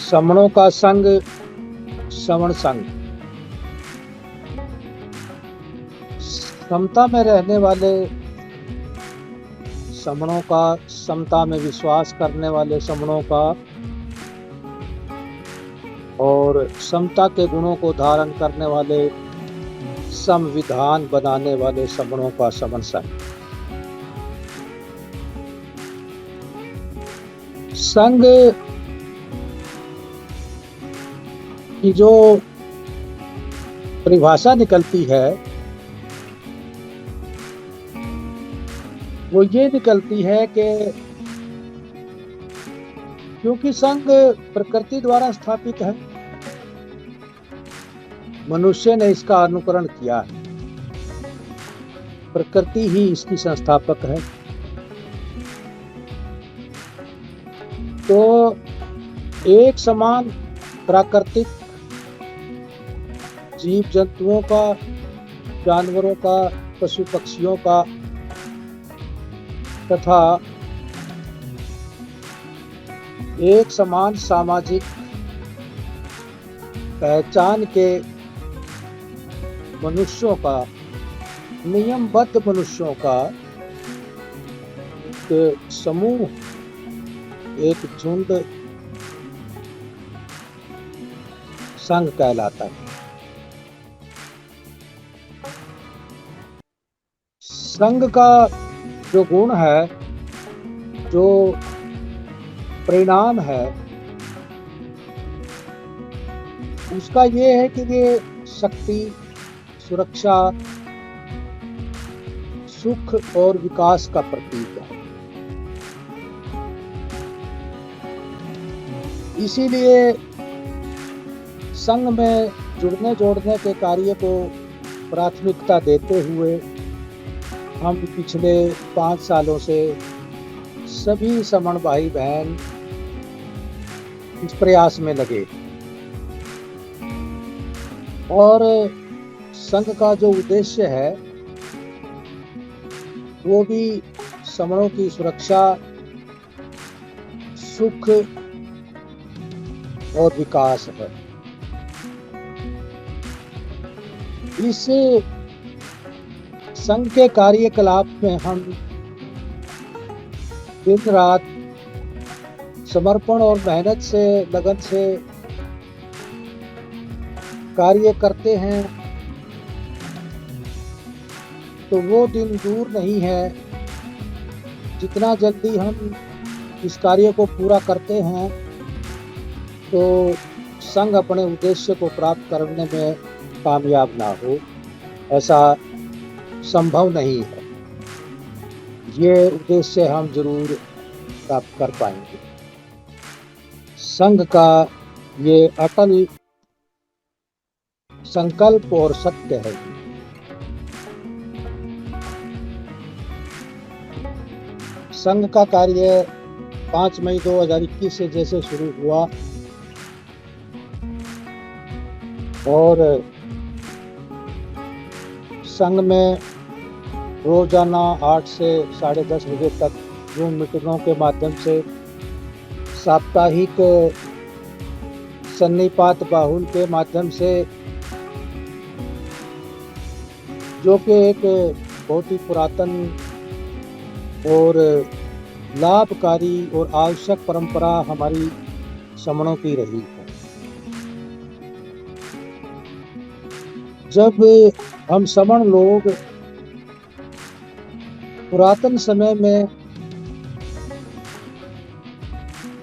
समणों का संग श्रवण संग। समता में रहने वाले समणों का, समता में विश्वास करने वाले समणों का और समता के गुणों को धारण करने वाले, संविधान बनाने वाले समणों का समण संग। संघ की जो परिभाषा निकलती है वो ये निकलती है कि क्योंकि संघ प्रकृति द्वारा स्थापित है, मनुष्य ने इसका अनुकरण किया है, प्रकृति ही इसकी संस्थापक है। तो एक समान प्राकृतिक जीव जंतुओं का, जानवरों का, पशु पक्षियों का तथा एक समान सामाजिक पहचान के मनुष्यों का, नियमबद्ध मनुष्यों का एक समूह, एक झुंड संघ कहलाता है। संघ का जो गुण है, जो परिणाम है, उसका ये है कि ये शक्ति, सुरक्षा, सुख और विकास का प्रतीक है। इसीलिए संघ में जुड़ने जोड़ने के कार्य को प्राथमिकता देते हुए हम पिछले 5 सालों से सभी समण भाई बहन इस प्रयास में लगे और संघ का जो उद्देश्य है वो भी समणों की सुरक्षा, सुख और विकास है। इस संघ के कार्यकलाप में हम दिन रात समर्पण और मेहनत से, लगन से कार्य करते हैं। तो वो दिन दूर नहीं है, जितना जल्दी हम इस कार्य को पूरा करते हैं तो संघ अपने उद्देश्य को प्राप्त करने में कामयाब ना हो, ऐसा संभव नहीं है। ये उद्देश्य हम जरूर प्राप्त कर पाएंगे। संघ का ये अटल संकल्प और सत्य है। संघ का कार्य 5 मई 2021 से जैसे शुरू हुआ और संघ में रोजाना 8 से 10:30 बजे तक जूम मीटिंगों के माध्यम से, साप्ताहिक सन्निपात बाहुल के माध्यम से, जो कि एक बहुत ही पुरातन और लाभकारी और आवश्यक परंपरा हमारी समणों की रही है। जब हम समण लोग पुरातन समय में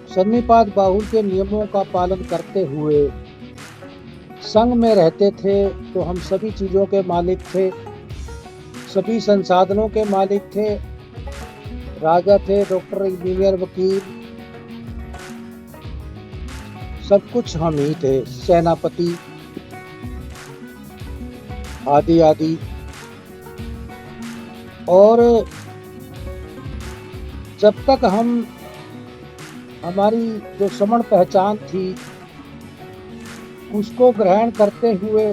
सन्निपात बाहुल के नियमों का पालन करते हुए संघ में रहते थे तो हम सभी चीजों के मालिक थे, सभी संसाधनों के मालिक थे। राजा थे, डॉक्टर, इंजीनियर, वकील, सब कुछ हम ही थे, सेनापति आदि आदि। और जब तक हमारी जो समण पहचान थी उसको ग्रहण करते हुए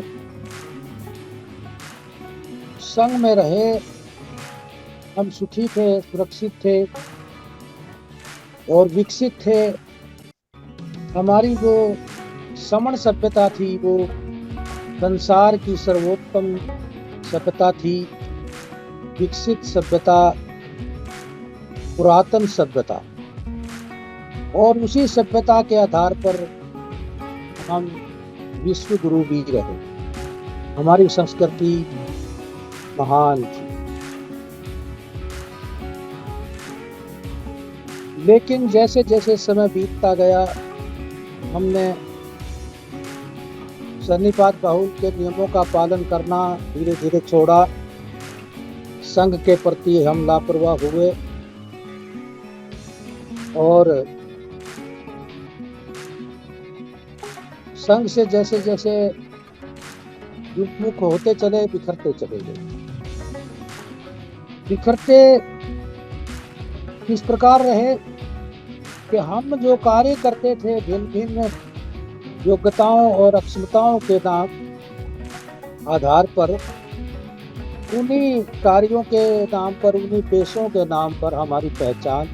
संघ में रहे, हम सुखी थे, सुरक्षित थे और विकसित थे। हमारी जो समण सभ्यता थी वो संसार की सर्वोत्तम सभ्यता थी, विकसित सभ्यता, पुरातन सभ्यता। और उसी सभ्यता के आधार पर हम विश्व गुरु भी रहे। हमारी संस्कृति महान थी। लेकिन जैसे जैसे समय बीतता गया, हमने सन्निपात बाहुल के नियमों का पालन करना धीरे धीरे छोड़ा। संघ के प्रति हम लापरवाह हुए और संघ से जैसे जैसे विमुख होते चले, बिखरते चले गए। बिखरते इस प्रकार रहे कि हम जो कार्य करते थे भिन्न भिन्न योग्यताओं और अक्षमताओं के आधार पर, उन्हीं कार्यों के नाम पर, उन्हीं पेशों के नाम पर हमारी पहचान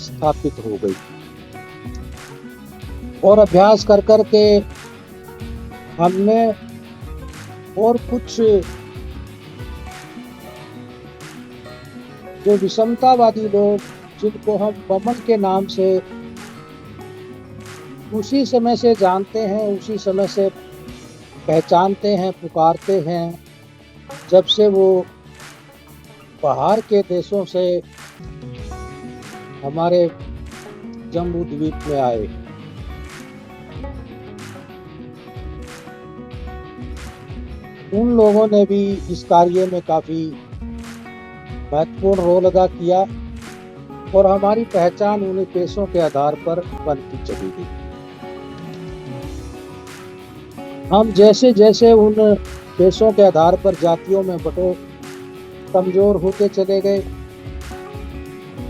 स्थापित हो गई। और अभ्यास कर कर के हमने और कुछ जो विषमतावादी लोग, जिनको हम बमन के नाम से उसी समय से जानते हैं, उसी समय से पहचानते हैं, पुकारते हैं, जब से वो बाहर के देशों से हमारे जम्बू द्वीप में आए। उन लोगों ने भी इस कार्य में काफी महत्वपूर्ण रोल अदा किया और हमारी पहचान उन्हीं पेशों के आधार पर बनती चली गई। हम जैसे जैसे उन पेशों के आधार पर जातियों में बटो कमजोर होते चले गए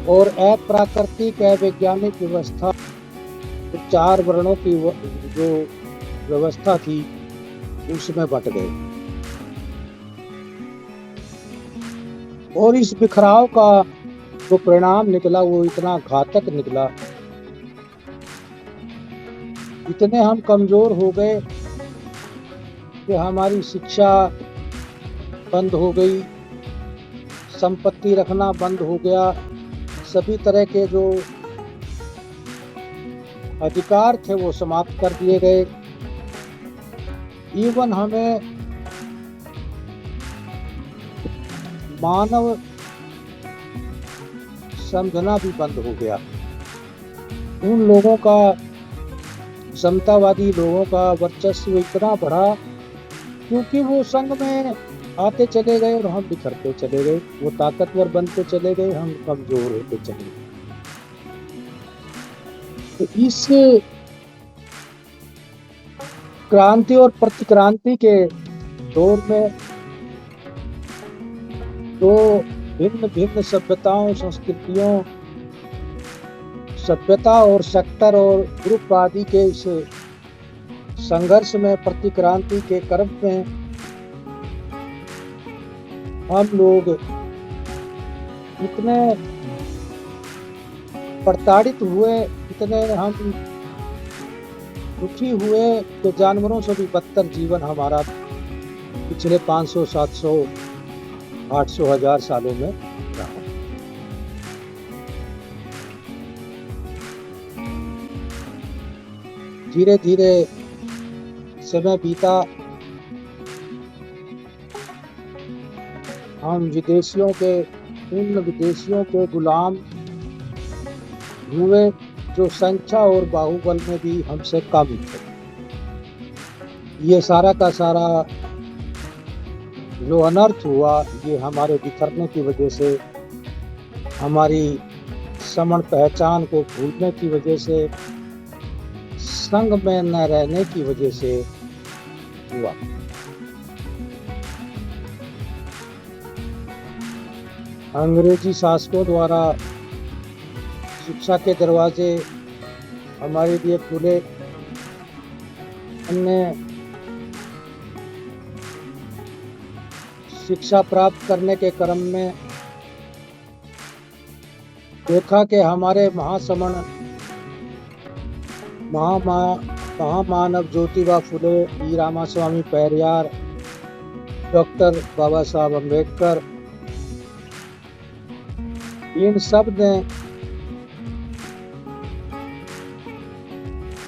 और अप्राकृतिक वैज्ञानिक व्यवस्था, चार वर्णों की जो व्यवस्था थी, उसमें बट गए। और इस बिखराव का जो परिणाम निकला वो इतना घातक निकला, इतने हम कमजोर हो गए कि हमारी शिक्षा बंद हो गई, संपत्ति रखना बंद हो गया, सभी तरह के जो अधिकार थे वो समाप्त कर दिए गए। इवन हमें मानव समझना भी बंद हो गया। उन लोगों का, समतावादी लोगों का वर्चस्व इतना बढ़ा क्योंकि वो संघ में आते चले गए और हम बिखरते चले गए। वो ताकतवर बनते चले गए, हम कमजोर होते चले गए। तो इस क्रांति और प्रतिक्रांति के दौर में तो भिन्न भिन्न सभ्यताओं, संस्कृतियों, सभ्यता और सेक्टर और ग्रुप आदि के इस संघर्ष में, प्रतिक्रांति के क्रम में हम लोग इतने प्रताड़ित हुए, इतने हम दुखी हुए कि जानवरों से भी बदतर जीवन हमारा पिछले 500, 700, 800, 1000 सालों में रहा। धीरे धीरे समय बीता, हम विदेशियों के गुलाम हुए, जो संख्या और बाहुबल में भी हमसे कम थे। ये सारा का सारा जो अनर्थ हुआ, ये हमारे बिखरने की वजह से, हमारी समण पहचान को भूलने की वजह से, संग में न रहने की वजह से हुआ। अंग्रेजी शासकों द्वारा शिक्षा के दरवाजे हमारे लिए खुले। हमने शिक्षा प्राप्त करने के क्रम में देखा कि हमारे महासमण महामानव ज्योतिबा फुले, ई रामास्वामी पेरियार, डॉक्टर बाबा साहब अम्बेडकर, इन सब ने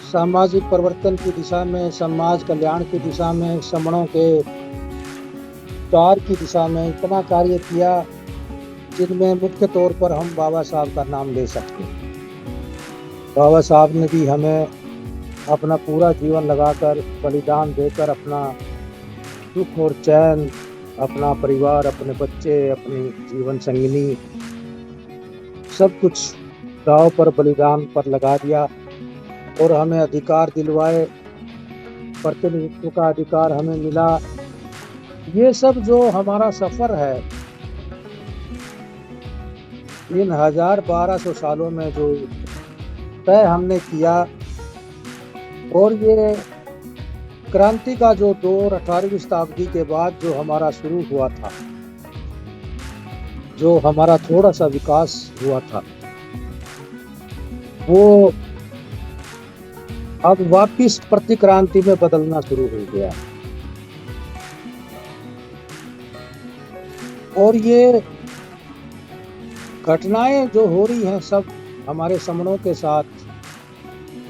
सामाजिक परिवर्तन की दिशा में, समाज कल्याण की दिशा में, समणों के उद्धार की दिशा में इतना कार्य किया, जिनमें मुख्य तौर पर हम बाबा साहब का नाम ले सकते हैं। बाबा साहब ने भी हमें अपना पूरा जीवन लगाकर, बलिदान देकर अपना सुख और चैन, अपना परिवार, अपने बच्चे, अपनी जीवन संगिनी, सब कुछ दांव पर, बलिदान पर लगा दिया और हमें अधिकार दिलवाए, प्रतिनिधित्व का अधिकार हमें मिला। ये सब जो हमारा सफर है, इन 1200 सालों में जो तय हमने किया, और ये क्रांति का जो दौर 18वीं शताब्दी के बाद जो हमारा शुरू हुआ था, जो हमारा थोड़ा सा विकास हुआ था, वो अब वापिस प्रतिक्रांति में बदलना शुरू हो गया। और ये घटनाएं जो हो रही हैं सब हमारे समणों के साथ,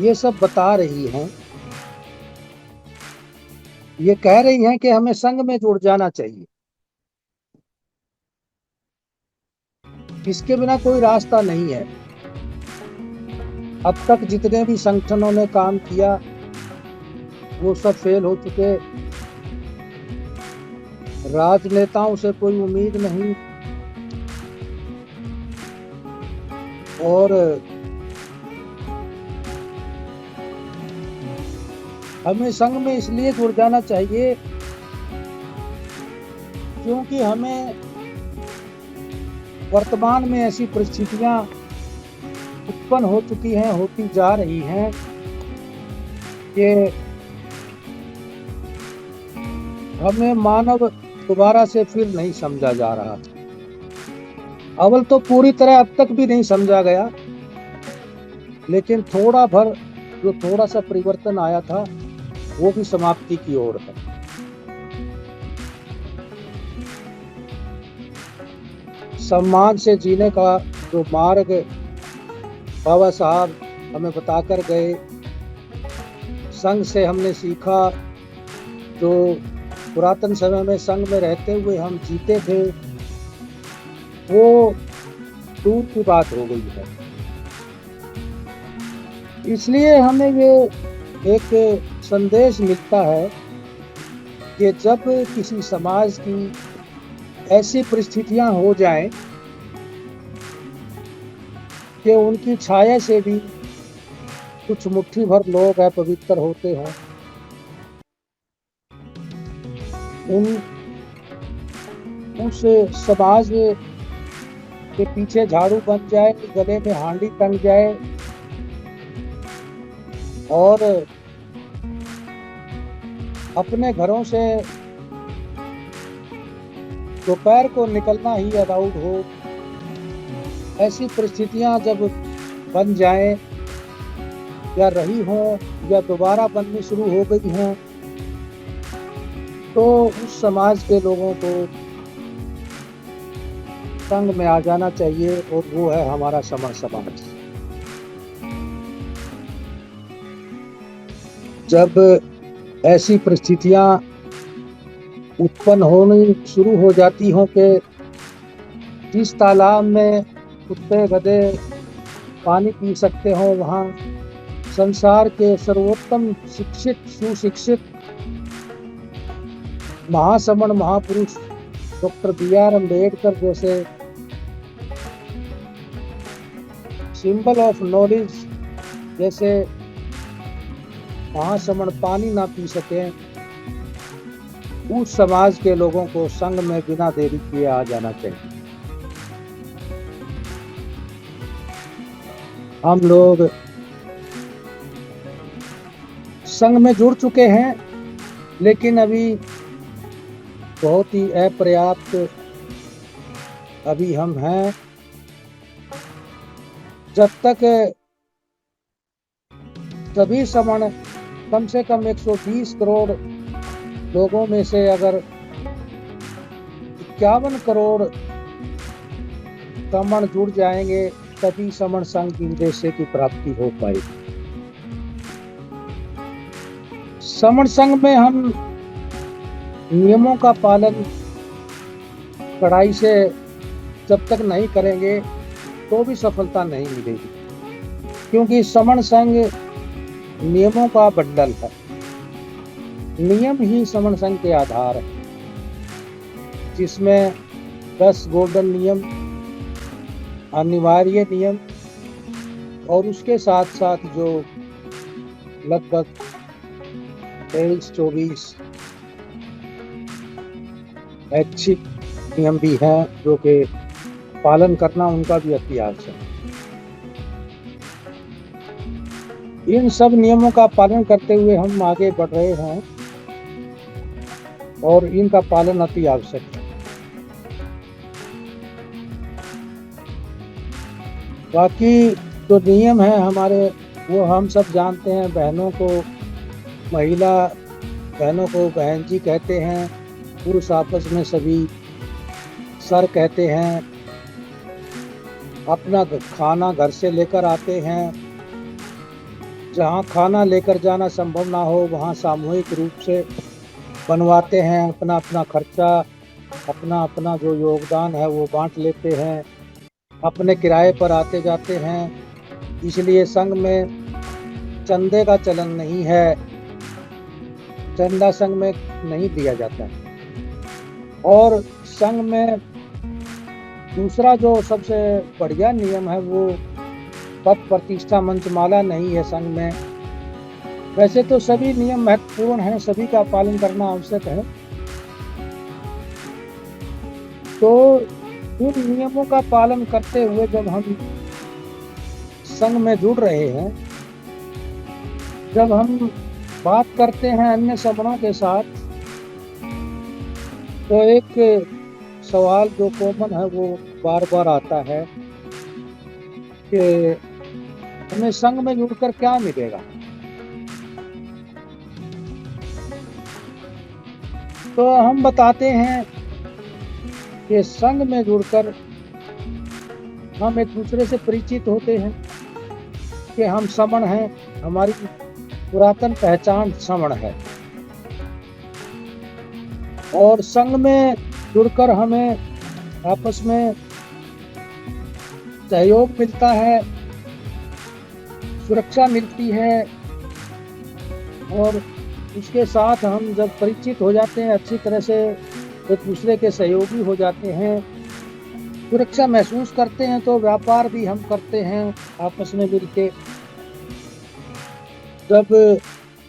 ये सब बता रही हैं, ये कह रही हैं कि हमें संघ में जुड़ जाना चाहिए। इसके बिना कोई रास्ता नहीं है। अब तक जितने भी संगठनों ने काम किया वो सब फेल हो चुके। राजनेताओं से कोई उम्मीद नहीं, और हमें संघ में इसलिए जुड़ जाना चाहिए क्योंकि हमें वर्तमान में ऐसी परिस्थितियां उत्पन्न हो चुकी हैं, होती जा रही हैं कि हमें मानव दोबारा से फिर नहीं समझा जा रहा। अव्वल तो पूरी तरह अब तक भी नहीं समझा गया, लेकिन थोड़ा भर जो थोड़ा सा परिवर्तन आया था वो भी समाप्ति की ओर है। सम्मान से जीने का जो मार्ग बाबा साहब हमें बताकर गए, संघ से हमने सीखा, जो पुरातन समय में संघ में रहते हुए हम जीते थे, वो दूर की बात हो गई है। इसलिए हमें ये एक संदेश मिलता है कि जब किसी समाज की ऐसी परिस्थितियां हो जाएं कि उनकी छाया से भी कुछ मुट्ठी भर लोग अपवित्र होते हैं, उस समाज के पीछे झाड़ू बन जाए, गले में हांडी टंग जाए और अपने घरों से दोपहर को निकलना ही अलाउड हो, ऐसी परिस्थितियां जब बन जाएं या रही हों या दोबारा बननी शुरू हो गई हों, तो उस समाज के लोगों को संघ में आ जाना चाहिए, और वो है हमारा समर समाज। जब ऐसी परिस्थितियां उत्पन्न होनी शुरू हो जाती हों कि जिस तालाब में कुत्ते गधे पानी पी सकते हों, वहाँ संसार के सर्वोत्तम शिक्षित सुशिक्षित महासमण महापुरुष डॉक्टर B.R. अम्बेडकर जैसे सिंबल ऑफ नॉलेज जैसे महासमण पानी ना पी सकें, उस समाज के लोगों को संघ में बिना देरी किए आ जाना चाहिए। हम लोग संघ में जुड़ चुके हैं, लेकिन अभी बहुत ही अपर्याप्त अभी हम हैं। सभी समण कम से कम 120 करोड़ लोगों में से अगर 51 करोड़ समण जुड़ जाएंगे तभी समण संघ की उद्देश्य की प्राप्ति हो पाएगी। समण संघ में हम नियमों का पालन कड़ाई से जब तक नहीं करेंगे तो भी सफलता नहीं मिलेगी, क्योंकि समण संघ नियमों का बंडल है। नियम ही समण संघ के आधार है, जिसमें 10 गोल्डन नियम, अनिवार्य नियम और उसके साथ साथ जो लगभग 23-24 ऐच्छिक नियम भी हैं जो कि पालन करना उनका भी अभ्यास है। इन सब नियमों का पालन करते हुए हम आगे बढ़ रहे हैं और इनका पालन अति आवश्यक है। बाकी जो नियम है हमारे, वो हम सब जानते हैं। महिला बहनों को बहन जी कहते हैं, पुरुष आपस में सभी सर कहते हैं। अपना खाना घर से लेकर आते हैं, जहाँ खाना लेकर जाना संभव ना हो वहाँ सामूहिक रूप से बनवाते हैं। अपना अपना खर्चा, अपना अपना जो योगदान है वो बांट लेते हैं, अपने किराए पर आते जाते हैं। इसलिए संघ में चंदे का चलन नहीं है, चंदा संघ में नहीं दिया जाता। और संघ में दूसरा जो सबसे बढ़िया नियम है वो पद प्रतिष्ठा मंचमाला नहीं है संघ में। वैसे तो सभी नियम महत्वपूर्ण हैं, सभी का पालन करना आवश्यक है। तो इन नियमों का पालन करते हुए जब हम संघ में जुड़ रहे हैं, जब हम बात करते हैं अन्य समणों के साथ, तो एक सवाल जो कॉमन है वो बार बार आता है कि हमें संघ में जुड़कर क्या मिलेगा। तो हम बताते हैं कि संघ में जुड़कर हम एक दूसरे से परिचित होते हैं कि हम समण हैं, हमारी पुरातन पहचान समण है। और संघ में जुड़कर हमें आपस में सहयोग मिलता है, सुरक्षा मिलती है, और इसके साथ हम जब परिचित हो जाते हैं, अच्छी तरह से एक दूसरे के सहयोगी हो जाते हैं, सुरक्षा महसूस करते हैं, तो व्यापार भी हम करते हैं आपस में मिलके। जब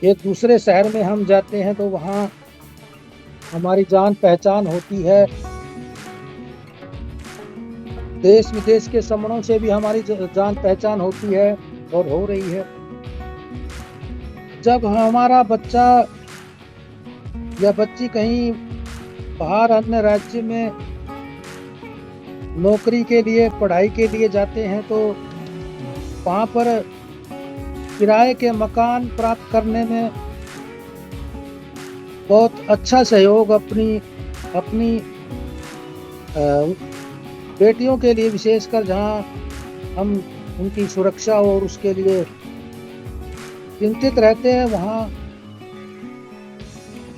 एक दूसरे शहर में हम जाते हैं तो वहाँ हमारी जान पहचान होती है। देश विदेश के समणों से भी हमारी जान पहचान होती है और हो रही है। जब हमारा बच्चा या बच्ची कहीं बाहर अन्य राज्य में नौकरी के लिए, पढ़ाई के लिए जाते हैं, तो वहाँ पर किराए के मकान प्राप्त करने में बहुत अच्छा सहयोग अपनी बेटियों के लिए, विशेषकर जहाँ हम उनकी सुरक्षा और उसके लिए चिंतित रहते हैं, वहाँ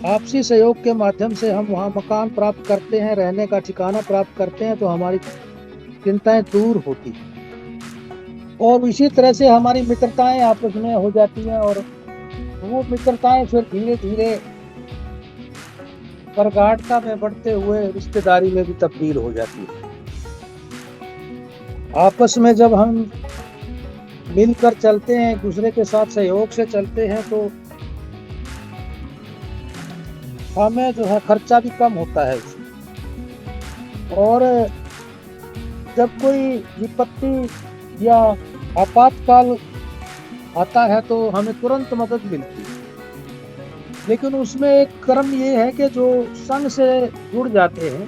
आपसी सहयोग के माध्यम से हम वहाँ मकान प्राप्त करते हैं, रहने का ठिकाना प्राप्त करते हैं, तो हमारी चिंताएं दूर होती हैं। और इसी तरह से हमारी मित्रताएं आपस में हो जाती हैं, और वो मित्रताएं फिर धीरे धीरे प्रगाढ़ता में बढ़ते हुए रिश्तेदारी में भी तब्दील हो जाती है। आपस में जब हम मिलकर चलते हैं, एक दूसरे के साथ सहयोग से चलते हैं, तो हमें जो है खर्चा भी कम होता है उसमें। और जब कोई विपत्ति या आपातकाल आता है तो हमें तुरंत मदद मिलती है। लेकिन उसमें एक क्रम ये है कि जो संघ से जुड़ जाते हैं,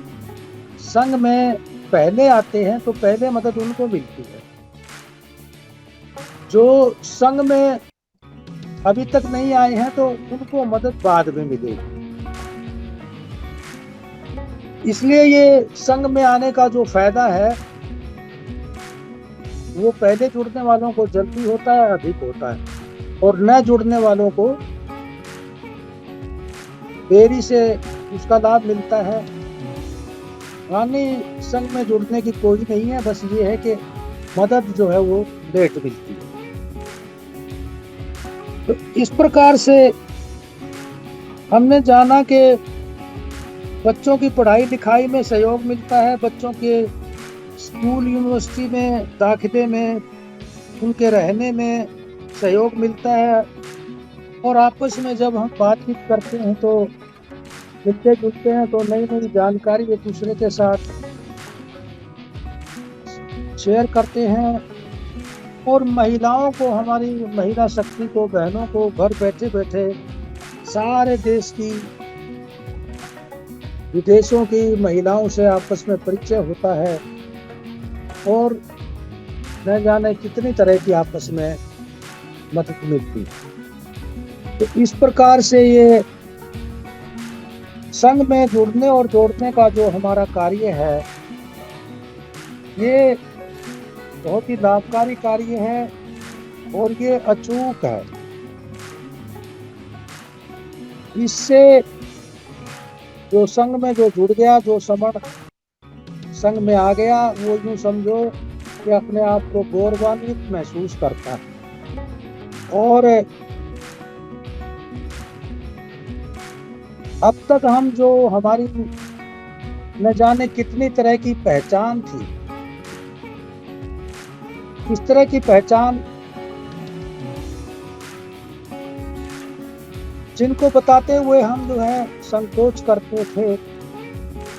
संघ में पहले आते हैं, तो पहले मदद उनको मिलती है। जो संघ में अभी तक नहीं आए हैं तो उनको मदद बाद में मिलेगी। इसलिए ये संघ में आने का जो फायदा है वो पहले जुड़ने वालों को जल्दी होता है, अधिक होता है, और न जुड़ने वालों को देरी से उसका लाभ मिलता है। हानि संघ में जुड़ने की कोई नहीं है, बस ये है कि मदद जो है वो लेट मिलती है। तो इस प्रकार से हमने जाना कि बच्चों की पढ़ाई लिखाई में सहयोग मिलता है, बच्चों के स्कूल यूनिवर्सिटी में दाखिले में, उनके रहने में सहयोग मिलता है, और आपस में जब हम बातचीत करते हैं तो मिलते जुलते हैं तो नई नई जानकारी एक दूसरे के साथ शेयर करते हैं। और महिलाओं को, हमारी महिला शक्ति को, बहनों को घर बैठे बैठे सारे देश की, विदेशों की महिलाओं से आपस में परिचय होता है, और न जाने कितनी तरह की आपस में मदद मिलती है। तो इस प्रकार से ये संघ में जुड़ने और जोड़ने का जो हमारा कार्य है, ये बहुत ही लाभकारी कार्य है, और ये अचूक है। इससे जो संघ में जो जुड़ गया, जो समण संघ में आ गया, वो यूं समझो कि अपने आप को गौरवान्वित महसूस करता है। और अब तक हम जो हमारी न जाने कितनी तरह की पहचान थी, इस तरह की पहचान जिनको बताते हुए हम जो है संकोच करते थे,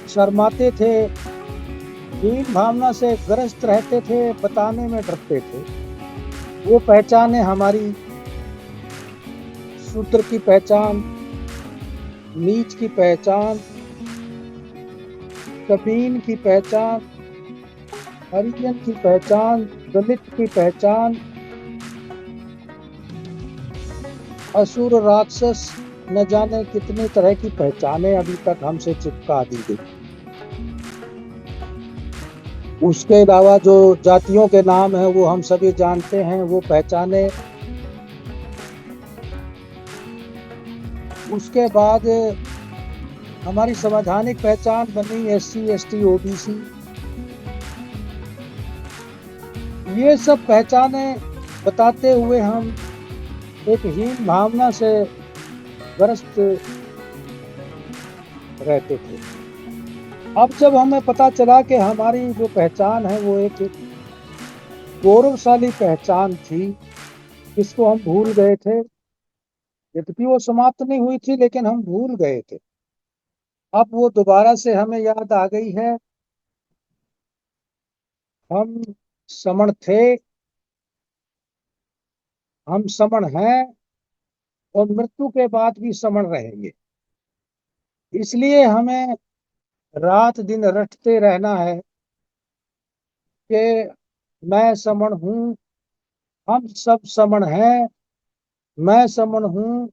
शर्माते थे, हीन भावना से ग्रस्त रहते थे, बताने में डरते थे, वो पहचान है हमारी शूद्र की पहचान, नीच की पहचान, कबीन की पहचान, हरिजन की पहचान, दलित की पहचान, असुर, राक्षस, न जाने कितने तरह की पहचानें अभी तक हमसे चिपका दी गई। उसके अलावा जो जातियों के नाम है वो हम सभी जानते हैं, वो पहचाने। उसके बाद हमारी संवैधानिक पहचान बनी SC, ST, OBC। ये सब पहचाने बताते हुए हम एक हीन भावना से ग्रस्त रहते थे। अब जब हमें पता चला कि हमारी जो पहचान है वो एक गौरवशाली पहचान थी, इसको हम भूल गए थे। यद्यपि वो समाप्त नहीं हुई थी, लेकिन हम भूल गए थे। अब वो दोबारा से हमें याद आ गई है। हम समण थे, हम समण हैं, और मृत्यु के बाद भी समण रहेंगे। इसलिए हमें रात दिन रटते रहना है कि मैं समण हूँ, हम सब समण हैं, मैं समण हूँ,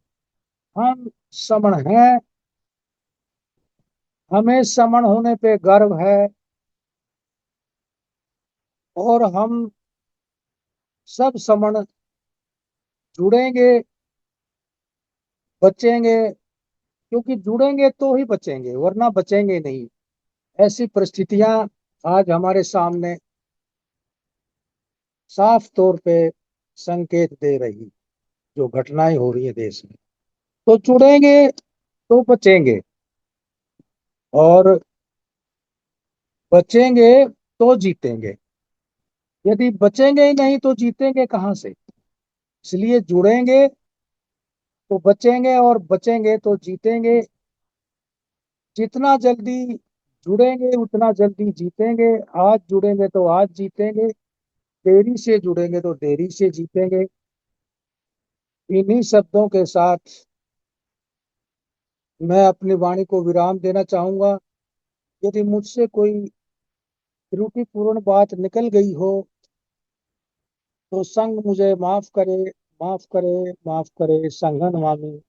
हम समण हैं, हमें समण होने पे गर्व है, और हम सब समण जुड़ेंगे, बचेंगे। क्योंकि जुड़ेंगे तो ही बचेंगे, वरना बचेंगे नहीं। ऐसी परिस्थितियां आज हमारे सामने साफ तौर पे संकेत दे रही, जो घटनाएं हो रही है देश में। तो जुड़ेंगे तो बचेंगे, और बचेंगे तो जीतेंगे। यदि बचेंगे ही नहीं तो जीतेंगे कहाँ से? इसलिए जुड़ेंगे तो बचेंगे, और बचेंगे तो जीतेंगे। जितना जल्दी जुड़ेंगे उतना जल्दी जीतेंगे। आज जुड़ेंगे तो आज जीतेंगे, देरी से जुड़ेंगे तो देरी से जीतेंगे। इन्हीं शब्दों के साथ मैं अपनी वाणी को विराम देना चाहूंगा। यदि मुझसे कोई त्रुटिपूर्ण बात निकल गई हो तो संग मुझे माफ करे, माफ करे संघ नमामि।